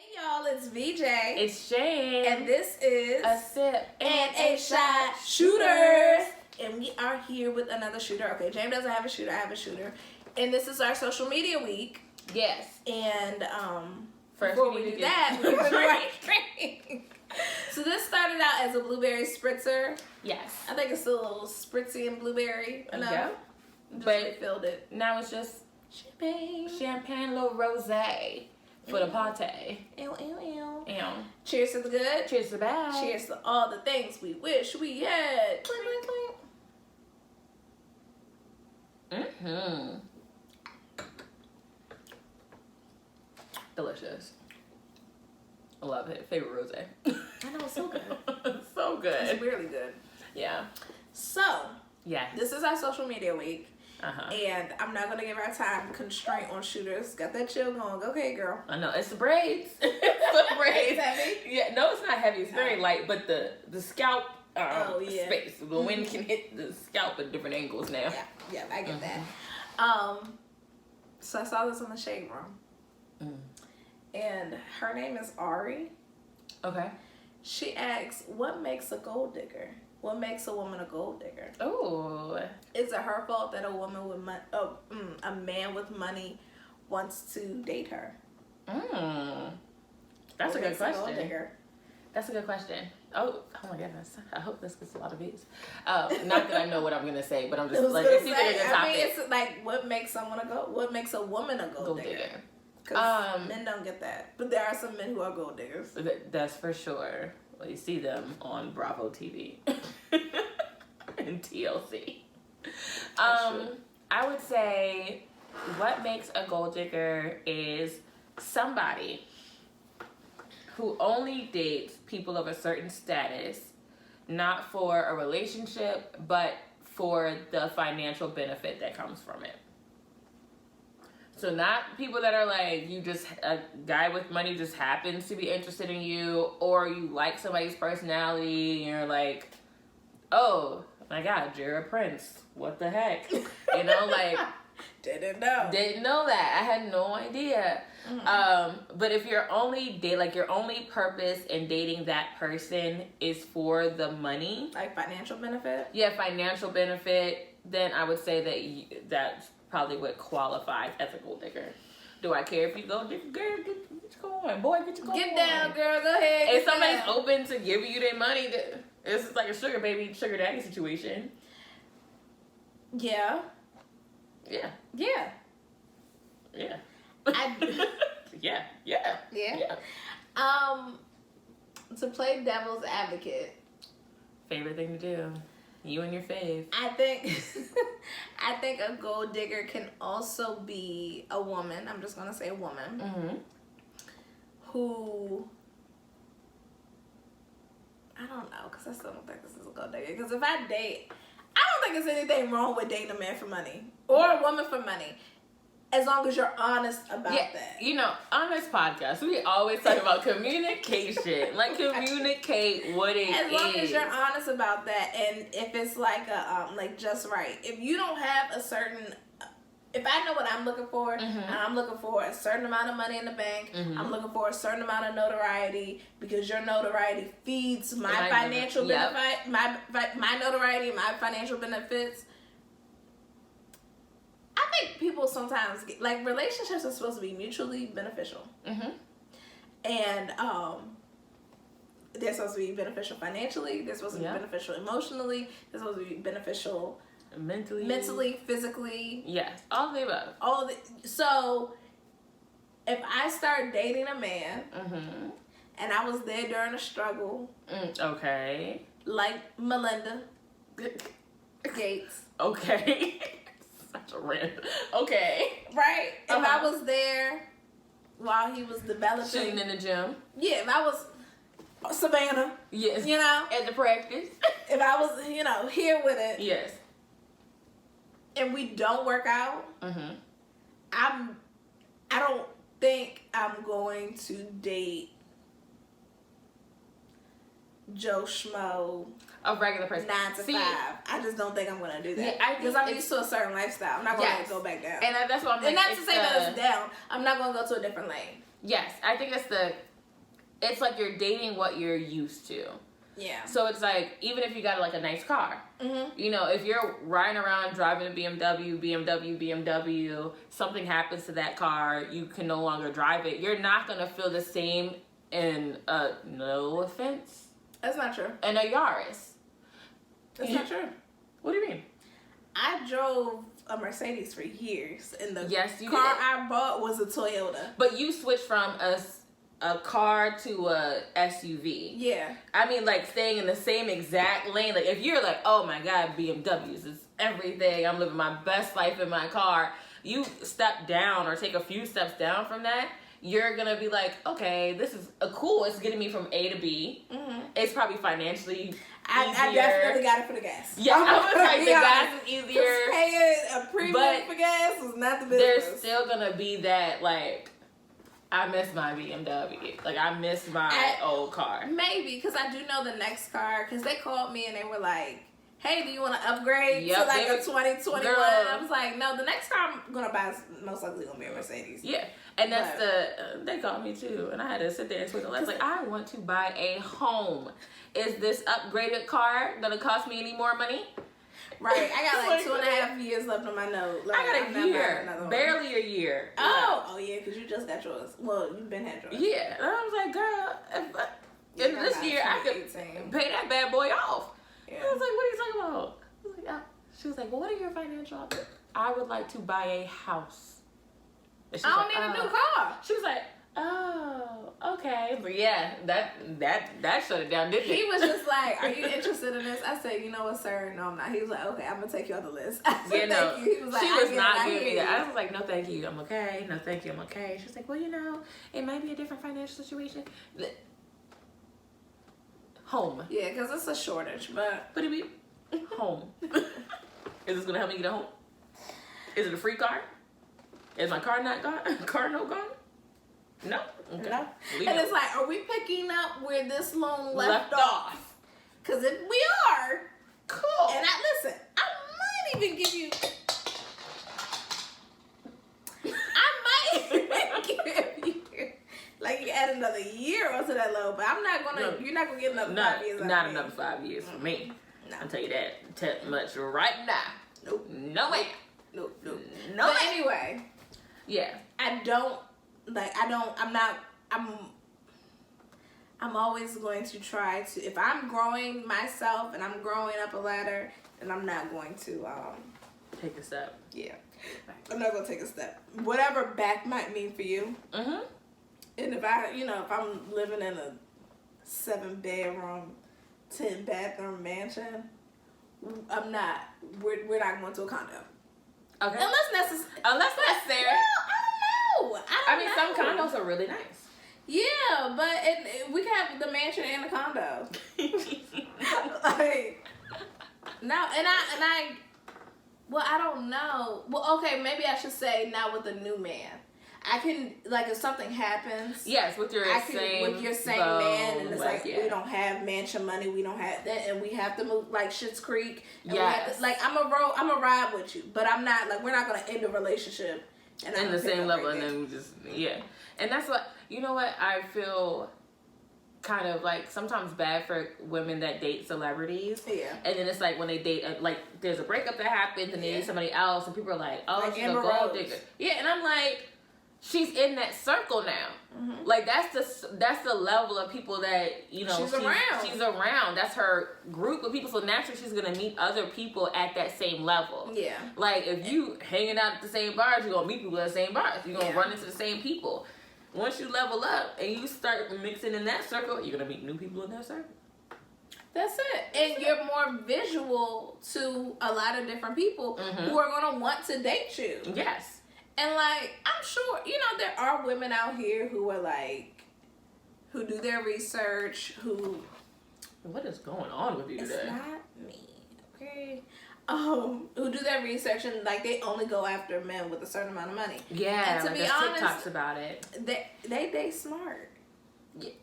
Hey y'all, it's VJ. It's Jane. And this is A Sip and a Shot Shooters. And we are here with another shooter. Okay, Jane doesn't have a shooter, I have a shooter. And this is our social media week. Yes. And First before we do that, we're going to do our drink. So this started out as a blueberry spritzer. Yes. I think it's a little spritzy and blueberry enough. Yeah. Just But refilled it. now it's just Champagne. champagne little rosé for the party. Ew, ew, ew. Ew. Cheers to the good. Cheers to the bad. Cheers to all the things we wish we had. Clink, clink, clink. Mm-hmm. Delicious. I love it. Favorite rosé. I know, it's so good. So good. It's really good. Yeah. So, Yes. this is our social media week. Uh-huh. And I'm not going to give our time constraint on shooters. Got that chill going. Go ahead, girl. I know. It's the braids. It's the braids. It's heavy? Yeah. No, it's not heavy. It's very light. But the scalp space. The wind can hit the scalp at different angles now. Yeah, I get that. So I saw this in the shade room. And her name is Ari. Okay. She asks, what makes a gold digger? What makes a woman a gold digger? Oh. Is it her fault that a woman with a man with money wants to date her? That's a good Gold question. digger? That's a good question. Oh my goodness. I hope this gets a lot of views. Not that I know what I'm gonna say, but I'm just like, it seems like a good topic. I mean, it's like, what makes a woman a gold digger? Because men don't get that, but there are some men who are gold diggers. That's for sure. Well, you see them on Bravo TV and TLC. I would say what makes a gold digger is somebody who only dates people of a certain status, not for a relationship, but for the financial benefit that comes from it. So not people that are like, a guy with money just happens to be interested in you, or you like somebody's personality and you're like, oh my God, Jared Prince, what the heck? You know, like, Didn't know that. I had no idea. But if your your only purpose in dating that person is for the money, like financial benefit. Yeah, financial benefit. Then I would say that that's probably what qualifies as a gold digger. Do I care if you go digger? Girl, get your coin. Boy, get your coin. Get down, girl. Go ahead. If somebody's open to giving you their money, it's like a sugar baby, sugar daddy situation. Yeah. Yeah. Yeah. Yeah. Yeah. To play devil's advocate. Favorite thing to do. You and your fave. I think a gold digger can also be a woman. I'm just gonna say a woman who, I don't know, because I still don't think this is a gold digger. Because if I don't think there's anything wrong with dating a man for money or a woman for money, as long as you're honest about that. You know, on this podcast, we always talk about communication. Like, communicate what it is. As long as you're honest about that, and if it's like just right. If you don't have a certain, if I know what I'm looking for, and I'm looking for a certain amount of money in the bank, I'm looking for a certain amount of notoriety, because your notoriety feeds my financial benefit, my notoriety, my financial benefits. I think people sometimes get, like, relationships are supposed to be mutually beneficial. And they're supposed to be beneficial financially, they're supposed to be beneficial emotionally, they're supposed to be beneficial mentally, physically. Yes, all of the above. So if I start dating a man and I was there during a struggle, okay, like Melinda Gates. Okay. Such a random. Okay. Right? If I was there while he was developing. Shooting in the gym. Yeah, if I was Savannah. Yes. You know? At the practice. If I was, here with it. Yes. And we don't work out. I don't think I'm going to date Joe Schmo, a regular person, 9 to 5. I just don't think I'm gonna do that. Yeah, because I'm used to a certain lifestyle. I'm not gonna go back down. And that's what I'm. And not to say that it's down. I'm not gonna go to a different lane. Yes, I think that's it's like you're dating what you're used to. Yeah. So it's like, even if you got like a nice car, you know, if you're riding around driving a BMW, something happens to that car, you can no longer drive it. You're not gonna feel the same in no offense. That's not true. In a Yaris. That's not true. What do you mean? I drove a Mercedes for years, and the Yes, you car did. I bought was a Toyota. But you switched from a car to a SUV. Yeah. I mean, like, staying in the same exact lane. Like, if you're like, oh my God, BMWs is everything. I'm living my best life in my car. You step down or take a few steps down from that, you're going to be like, okay, this is cool. It's getting me from A to B. It's probably financially I definitely got it for the gas. Yeah, I was like, the gas is easier. Paying a premium for gas is not the business. There's still going to be that, like, I miss my BMW. Like, I miss my old car. Maybe, because I do know the next car, because they called me and they were like, hey, do you want to upgrade to like a 2021? Girl. I was like, no, the next car I'm going to buy is most likely going to be a Mercedes. Yeah, and that's they called me too, and I had to sit there and twinkle. I was like, I want to buy a home. Is this upgraded car going to cost me any more money? Right, I got like 2.5 years left on my note. Like, I got a year, barely a year. Oh yeah, because you just got yours. Well, you've been had yours. Yeah, and I was like, girl, in this year I could pay that bad boy off. Yeah. I was like, what are you talking about? I was like, she was like, well, what are your financial options? I would like to buy a house. I don't need a new car. She was like, oh, okay. But yeah, that shut it down, didn't it? He was just like, are you interested in this? I said, you know what, sir? No, I'm not. He was like, okay, I'm going to take you off the list. I said, thank you. He was like, she was not giving me that. You. I was like, no, thank you. I'm okay. No, thank you. I'm okay. She was like, well, you know, it might be a different financial situation. Home. Yeah, because it's a shortage, but it be home. Is this going to help me get a home? Is it a free car? Is my car not gone? Car no gone? No. Okay. No. And it's like, are we picking up where this loan left off? Because if we are, cool. And listen, I might even give you. Like, you add another year onto that loan, but I'm not gonna. You're not gonna get another 5 years. Not another 5 years for me. No. I'll tell you that much right now. Nope. No way. Nope. No. But anyway. Yeah. I'm always going to try to, if I'm growing myself and I'm growing up a ladder, then I'm not going to take a step. Yeah. I'm not gonna take a step. Whatever back might mean for you. Mm-hmm. And if I'm living in a 7-bedroom, 10-bathroom mansion, we're not going to a condo. Okay. Unless necessary. Well, I mean, know. some condos are really nice. Yeah, but we can have the mansion and the condo. Like, no, and I, well, I don't know. Well, okay, maybe I should say now with the new man. I can, like, if something happens. Yes, with your same man, and it's like, we don't have mansion money, we don't have that, and we have to move, like, Schitt's Creek. And yes. I'm a ride with you, but I'm not, like, we're not going to end the relationship. And in the same level, and then we just, yeah. And that's what, you know what, I feel kind of like sometimes bad for women that date celebrities. Yeah. And then it's like when they date, like, there's a breakup that happens, and they date somebody else, and people are like, oh, like she's a gold digger. Yeah, and I'm like, she's in that circle now. Mm-hmm. Like, that's the level of people that, you know, she's around. That's her group of people. So naturally, she's gonna meet other people at that same level. Yeah. Like, if you hanging out at the same bars, you're gonna meet people at the same bars. You're gonna run into the same people. Once you level up and you start mixing in that circle, you're gonna meet new people in that circle. That's it. And you're more visual to a lot of different people who are gonna want to date you. Yes. And, like, I'm sure, you know, there are women out here who are, like, who do their research, who... What is going on with you today? It's not me, okay? Who do their research and, like, they only go after men with a certain amount of money. Yeah, and to like be honest, TikToks about it. They smart. Yeah.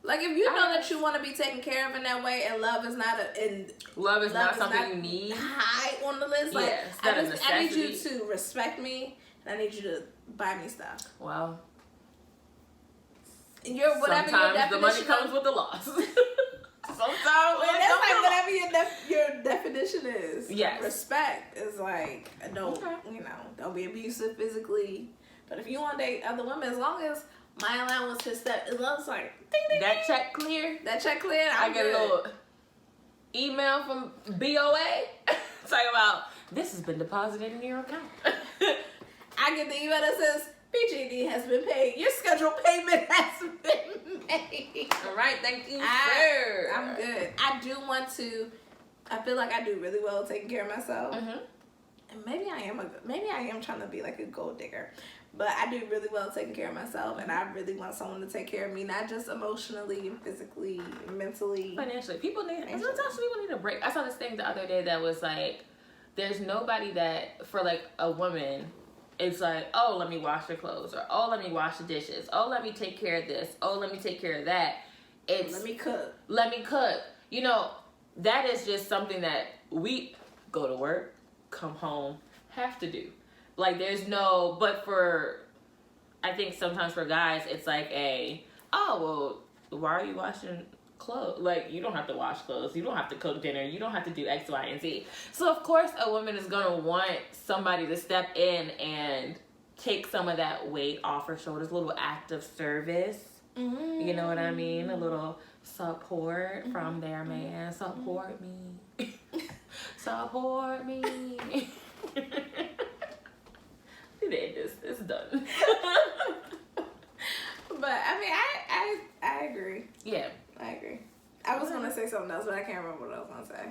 Like, if you know that you want to be taken care of in that way, and love is not something you need high on the list. Like, I need you to respect me, and I need you to buy me stuff. Well, Your whatever Sometimes your the money definition comes of, with the loss. Sometimes well, that's like whatever your definition is. Yes. Respect is like don't Okay. don't be abusive physically. But if you want to date other women, as long as my allowance is that, as long as like ding, ding, that check clear. that check clear, I get a little email from BOA talking about this has been deposited in your account. I get the email that says PG&E has been paid. Your scheduled payment has been made. All right, thank you, sir. I'm good. I do want to. I feel like I do really well taking care of myself. Mm-hmm. And maybe I am trying to be like a gold digger, but I do really well taking care of myself, and I really want someone to take care of me, not just emotionally and physically, and mentally. Financially, sometimes people need a break. I saw this thing the other day that was like, there's nobody that for like a woman, it's like, oh, let me wash your clothes, or oh, let me wash the dishes, oh, let me take care of this, oh, let me take care of that. It's Let me cook. Let me cook. That is just something that we go to work, come home, have to do. Like, there's no, but I think sometimes for guys, it's like oh, well, why are you washing clothes? Like, you don't have to wash clothes. You don't have to cook dinner. You don't have to do X, Y, and Z. So, of course, a woman is going to want somebody to step in and take some of that weight off her shoulders, a little act of service. Mm-hmm. You know what I mean? A little support from their man. Support me. Support me. It's done. But I mean, I agree. Yeah. I agree. I was gonna say something else, but I can't remember what I was gonna say.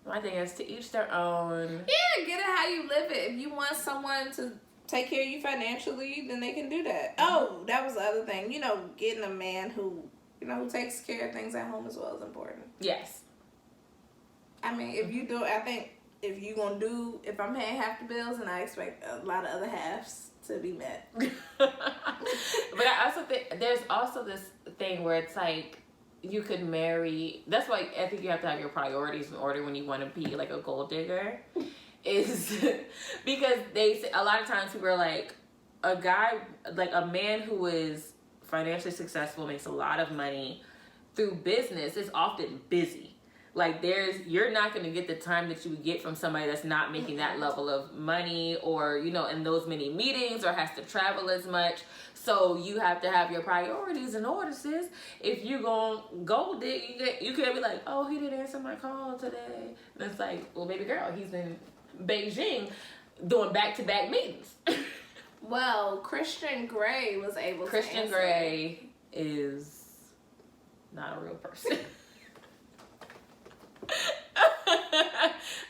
My thing is to each their own. Yeah, get it how you live it. If you want someone to take care of you financially, then they can do that. Oh, that was the other thing. Getting a man who takes care of things at home as well is important. Yes. I mean, if you do, I think if I'm paying half the bills, and I expect a lot of other halves to be met. But I also think there's also this thing where it's like you could marry. That's why I think you have to have your priorities in order when you want to be like a gold digger. Is because a lot of times people are like, a guy, like a man who is financially successful, makes a lot of money through business, is often busy. Like you're not going to get the time that you would get from somebody that's not making that level of money, or, in those many meetings, or has to travel as much. So you have to have your priorities in order, sis. If you gon' gold dig, you could be like, oh, he didn't answer my call today. And it's like, well, baby girl, he's in Beijing doing back-to-back meetings. Well, Christian Grey was able to answer. Christian Grey is not a real person.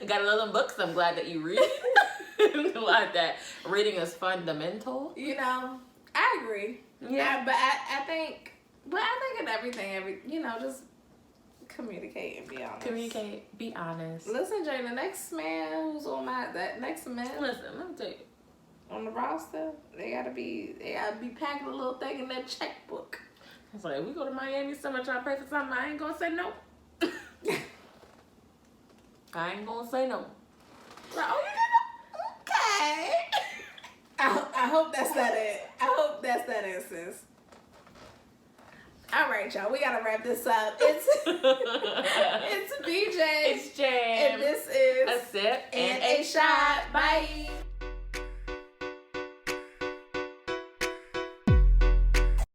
Got a lot of books I'm glad that you read. I'm glad that reading is fundamental. I agree. Yeah. But I think in everything, just communicate and be honest. Communicate, be honest. Listen, Jay, the next man who's on Listen, let me tell you. on the roster, they gotta be packing a little thing in that checkbook. It's like, we go to Miami summer trying to pay for something, I ain't gonna say no. I ain't gonna say no. Like, oh, you gonna? Okay. I hope that's not it. I hope that's not it, sis. All right, y'all. We gotta wrap this up. It's BJ. It's Jam. And this is A Sip and a Shot. Bye.